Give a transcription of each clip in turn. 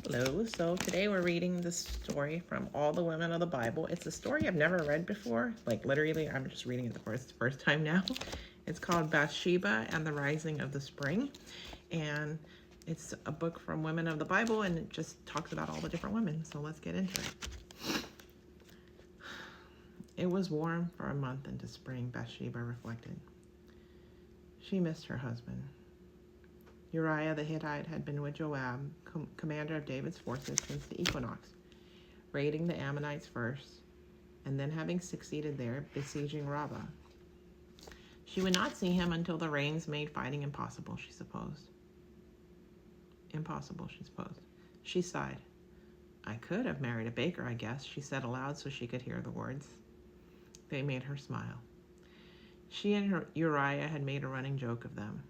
Hello. So today we're reading the story from All the Women of the Bible. It's a story I've never read before. Like literally, I'm just reading it the first time now. It's called Bathsheba and the Rising of the Spring. And it's a book from Women of the Bible, and it just talks about all the different women. So let's get into it. It was warm for a month into spring, Bathsheba reflected. She missed her husband. Uriah the Hittite had been with Joab, commander of David's forces, since the equinox, raiding the Ammonites first, and then having succeeded there, besieging Rabbah. She would not see him until the rains made fighting impossible, she supposed. She sighed. I could have married a baker, I guess, she said aloud so she could hear the words. They made her smile. She and Uriah had made a running joke of them.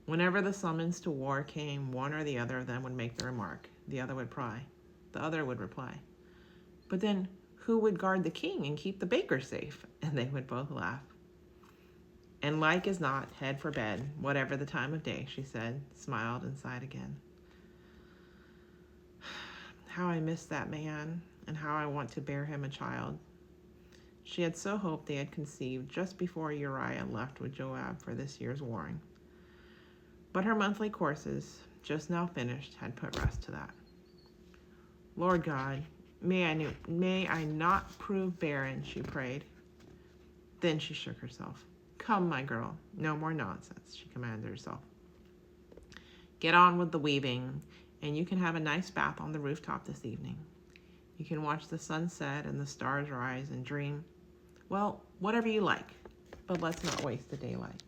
Whenever the summons to war came, one or the other of them would make the remark. The other would reply. But then who would guard the king and keep the baker safe? And they would both laugh. And like as not, head for bed, whatever the time of day, she said, smiled and sighed again. How I miss that man, and how I want to bear him a child. She had so hoped they had conceived just before Uriah left with Joab for this year's warring. But her monthly courses, just now finished, had put rest to that. Lord God, may I not prove barren, she prayed. Then she shook herself. Come, my girl, no more nonsense, she commanded herself. Get on with the weaving, and you can have a nice bath on the rooftop this evening. You can watch the sunset and the stars rise and dream. Well, whatever you like, but let's not waste the daylight.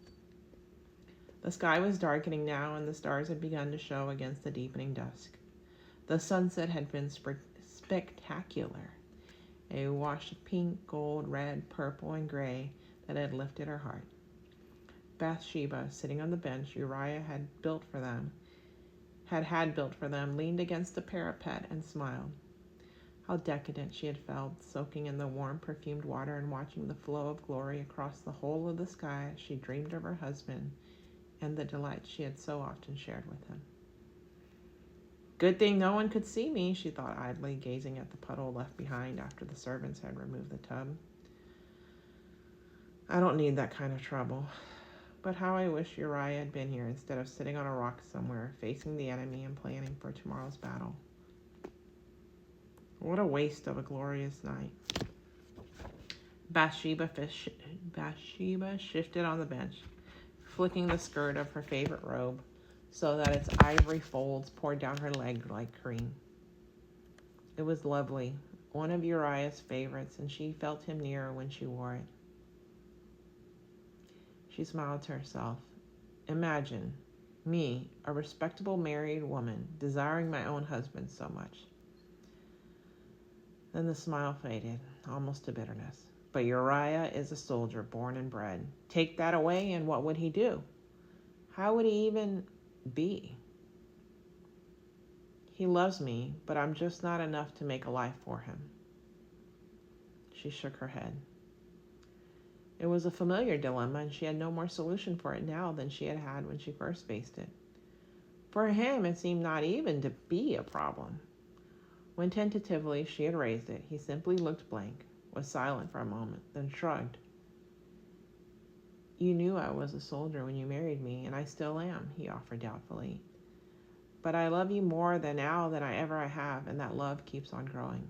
The sky was darkening now, and the stars had begun to show against the deepening dusk. The sunset had been spectacular, a wash of pink, gold, red, purple, and gray that had lifted her heart. Bathsheba, sitting on the bench Uriah had built for them, leaned against the parapet and smiled. How decadent she had felt, soaking in the warm, perfumed water and watching the flow of glory across the whole of the sky as she dreamed of her husband and the delight she had so often shared with him. Good thing no one could see me, she thought idly, gazing at the puddle left behind after the servants had removed the tub. I don't need that kind of trouble. But how I wish Uriah had been here instead of sitting on a rock somewhere, facing the enemy and planning for tomorrow's battle. What a waste of a glorious night. Bathsheba shifted on the bench, flicking the skirt of her favorite robe so that its ivory folds poured down her leg like cream. It was lovely, one of Uriah's favorites, and she felt him near when she wore it. She smiled to herself. Imagine me, a respectable married woman, desiring my own husband so much. Then the smile faded, almost to bitterness. But Uriah is a soldier born and bred. Take that away, and what would he do? How would he even be? He loves me, but I'm just not enough to make a life for him. She shook her head. It was a familiar dilemma, and she had no more solution for it now than she had had when she first faced it. For him, it seemed not even to be a problem. When tentatively she had raised it, he simply looked blank, was silent for a moment, then shrugged. You knew I was a soldier when you married me, and I still am, he offered doubtfully. But I love you more now than I ever have, and that love keeps on growing.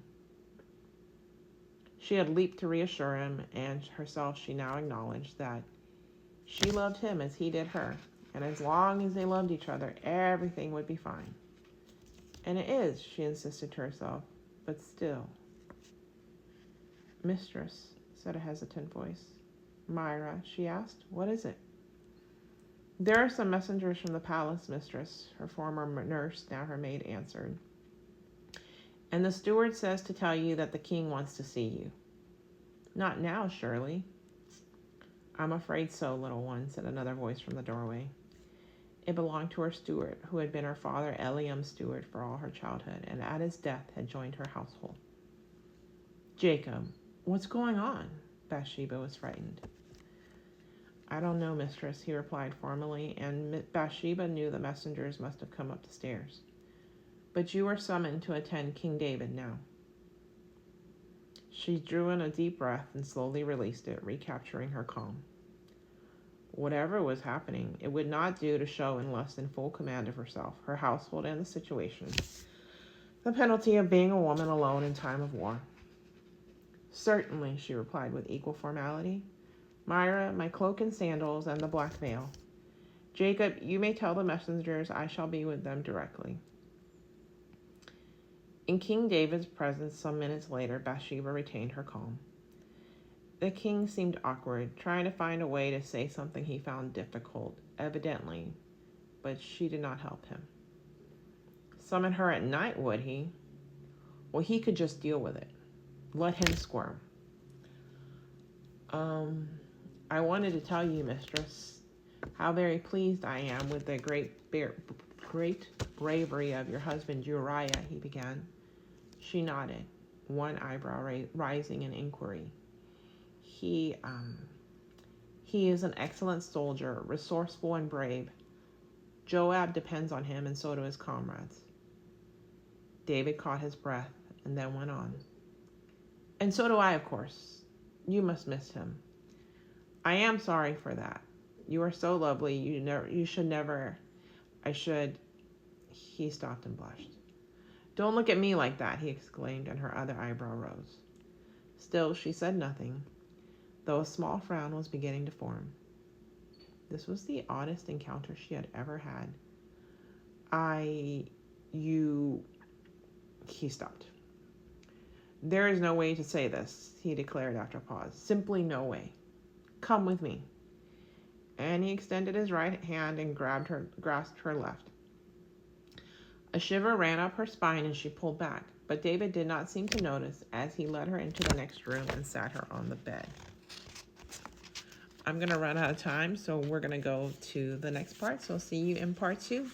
She had leaped to reassure him, and herself she now acknowledged that she loved him as he did her, and as long as they loved each other, everything would be fine. And it is, she insisted to herself, but still. Mistress, said a hesitant voice. Myra, she asked, what is it? There are some messengers from the palace, mistress, her former nurse, now her maid, answered. And the steward says to tell you that the king wants to see you. Not now, surely. I'm afraid so, little one, said another voice from the doorway. It belonged to her steward, who had been her father Eliam's steward for all her childhood, and at his death had joined her household. Jacob, what's going on? Bathsheba was frightened. I don't know, mistress, he replied formally, and Bathsheba knew the messengers must have come up the stairs. But you are summoned to attend King David now. She drew in a deep breath and slowly released it, recapturing her calm. Whatever was happening, it would not do to show in less than full command of herself, her household, and the situation. The penalty of being a woman alone in time of war. Certainly, she replied with equal formality. Myra, my cloak and sandals, and the black veil. Jacob, you may tell the messengers I shall be with them directly. In King David's presence some minutes later, Bathsheba retained her calm. The king seemed awkward, trying to find a way to say something he found difficult, evidently, but she did not help him. Summon her at night, would he? Well, he could just deal with it. Let him squirm. I wanted to tell you, mistress, how very pleased I am with the great bravery of your husband Uriah, he began. She nodded, one eyebrow rising in inquiry. He is an excellent soldier, resourceful and brave. Joab depends on him, and so do his comrades. David caught his breath and then went on. And so do I, of course. You must miss him. I am sorry for that. You are so lovely. You should never. He stopped and blushed. Don't look at me like that, he exclaimed, and her other eyebrow rose. Still, she said nothing, though a small frown was beginning to form. This was the oddest encounter she had ever had. He stopped. There is no way to say this, he declared after a pause. Simply no way. Come with me. And he extended his right hand and grasped her left. A shiver ran up her spine and she pulled back, but David did not seem to notice as he led her into the next room and sat her on the bed. I'm going to run out of time, so we're going to go to the next part. So I'll see you in part 2.